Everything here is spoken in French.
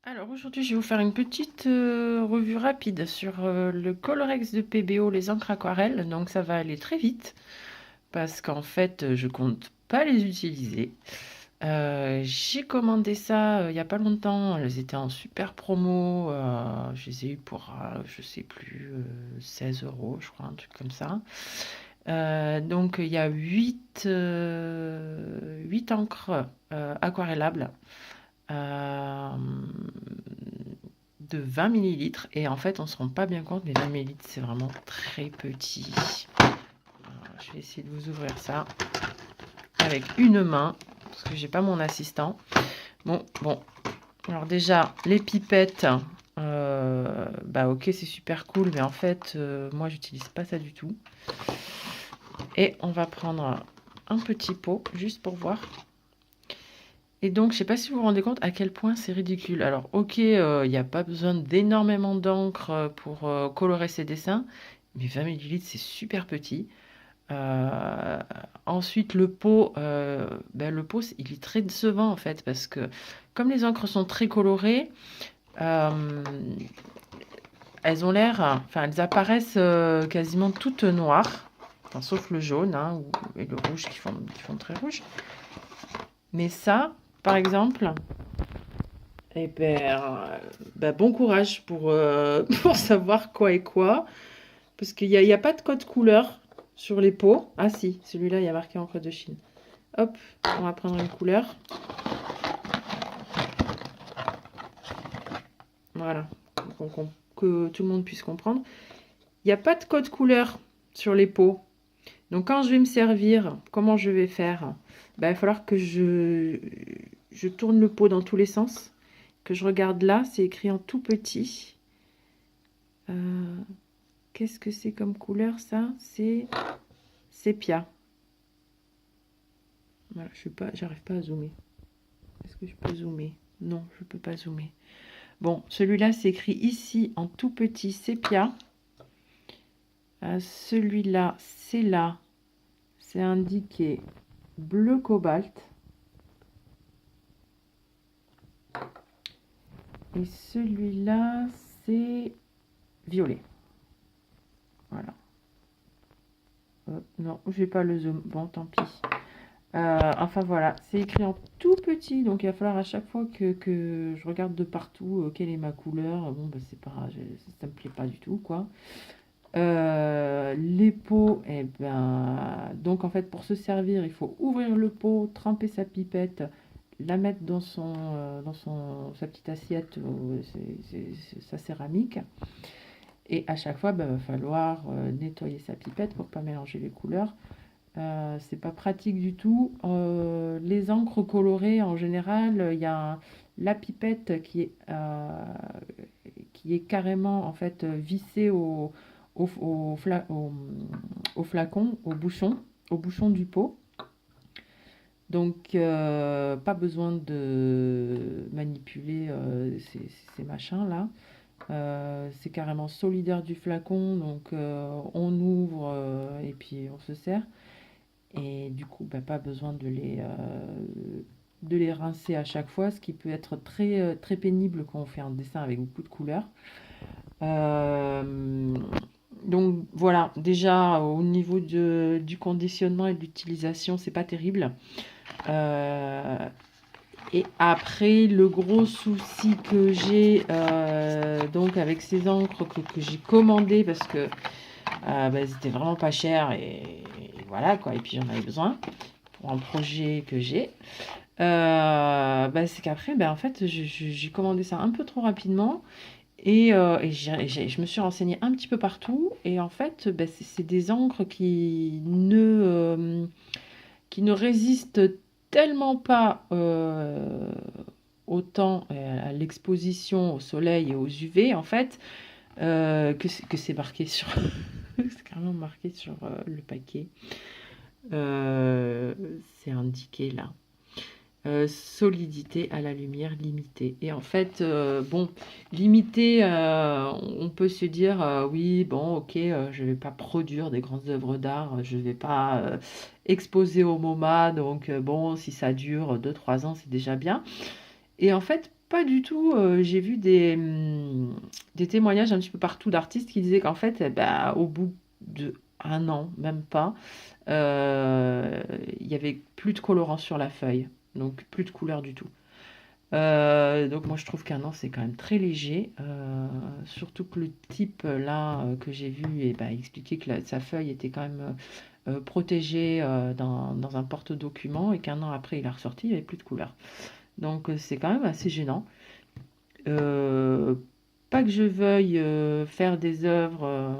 Alors aujourd'hui, je vais vous faire une petite revue rapide sur le Colorex de PBO, les encres aquarelles. Donc ça va aller très vite parce qu'en fait, je compte pas les utiliser. J'ai commandé ça il y a pas longtemps. Elles étaient en super promo. Je les ai eu pour, je sais plus, 16 euros, je crois, un truc comme ça. Donc il y a 8 encres aquarellables. euh, de 20 millilitres. Et en fait, on se rend pas bien compte, mais 20 millilitres, c'est vraiment très petit. Alors, je vais essayer de vous ouvrir ça avec une main, parce que j'ai pas mon assistant. Bon. Alors déjà, les pipettes, bah ok, c'est super cool, mais en fait, moi, j'utilise pas ça du tout. Et on va prendre un petit pot, juste pour voir. Et donc, je sais pas si vous vous rendez compte à quel point c'est ridicule. Alors, ok, il n'y a pas besoin d'énormément d'encre pour colorer ses dessins, mais 20 millilitres, c'est super petit. Euh, Ensuite, le pot, il est très décevant en fait, parce que comme les encres sont très colorées, euh, elles ont l'air, enfin, elles apparaissent quasiment toutes noires, enfin, sauf le jaune hein, et le rouge qui font très rouge. Mais ça, par exemple, eh ben, bon courage pour, pour savoir quoi est quoi. Parce qu'il y a pas de code couleur sur les pots. Ah si, celui-là, il y a marqué encre de Chine. Hop, on va prendre une couleur. Voilà, que tout le monde puisse comprendre. Il n'y a pas de code couleur sur les pots. Donc quand je vais me servir, comment je vais faire? Ben, il va falloir que je tourne le pot dans tous les sens. Que je regarde là, c'est écrit en tout petit. Euh, Qu'est-ce que c'est comme couleur ça? C'est sépia. Voilà, j'arrive pas à zoomer. Est-ce que je peux zoomer? Non, je peux pas zoomer. Bon, celui-là, c'est écrit ici en tout petit sépia. Celui-là, c'est indiqué bleu cobalt. Et celui-là, c'est violet. Voilà. Non, je vais pas le zoom. Bon, tant pis. Enfin voilà, c'est écrit en tout petit, donc il va falloir à chaque fois que je regarde de partout quelle est ma couleur. Bon, bah, c'est pas, ça me plaît pas du tout, quoi. Les pots, eh ben, donc en fait, pour se servir, il faut ouvrir le pot, tremper sa pipette, la mettre sa petite assiette, sa céramique. Et à chaque fois, il va falloir nettoyer sa pipette pour pas mélanger les couleurs. C'est pas pratique du tout. Les encres colorées, en général, il y a la pipette qui est carrément en fait vissée au flacon, au bouchon du pot. Donc, pas besoin de manipuler ces machins-là. C'est carrément solidaire du flacon, donc on ouvre et puis on se sert. Et du coup, bah, pas besoin de les rincer à chaque fois, ce qui peut être très pénible quand on fait un dessin avec beaucoup de couleurs. Euh, donc voilà, déjà au niveau du conditionnement et de l'utilisation, c'est pas terrible. Euh, et après, le gros souci que j'ai donc avec ces encres que j'ai commandées parce que bah, elles étaient vraiment pas chères et voilà quoi, et puis j'en avais besoin pour un projet que j'ai. Bah, c'est qu'après, bah, en fait, j'ai commandé ça un peu trop rapidement et je me suis renseignée un petit peu partout. Et en fait, bah, c'est des encres qui ne résistent tellement pas au temps, à l'exposition au soleil et aux UV, en fait, que c'est marqué sur. C'est carrément marqué sur le paquet. Euh, c'est indiqué là. Solidité à la lumière limitée. Et en fait, bon, limité, on peut se dire, oui, bon, ok, je vais pas produire des grandes œuvres d'art, je vais pas exposer au MoMA, donc bon, si ça dure 2-3 ans, c'est déjà bien. Et en fait, pas du tout. J'ai vu des témoignages un petit peu partout d'artistes qui disaient qu'en fait, au bout de 1 an, même pas, euh, il y avait plus de colorant sur la feuille, donc plus de couleur du tout. Donc moi je trouve qu'1 an c'est quand même très léger, surtout que le type là que j'ai vu expliquait que sa feuille était quand même protégée dans un porte-document et qu'1 an après il a ressorti, il n'y avait plus de couleur. Donc c'est quand même assez gênant. Euh, Pas que je veuille faire des œuvres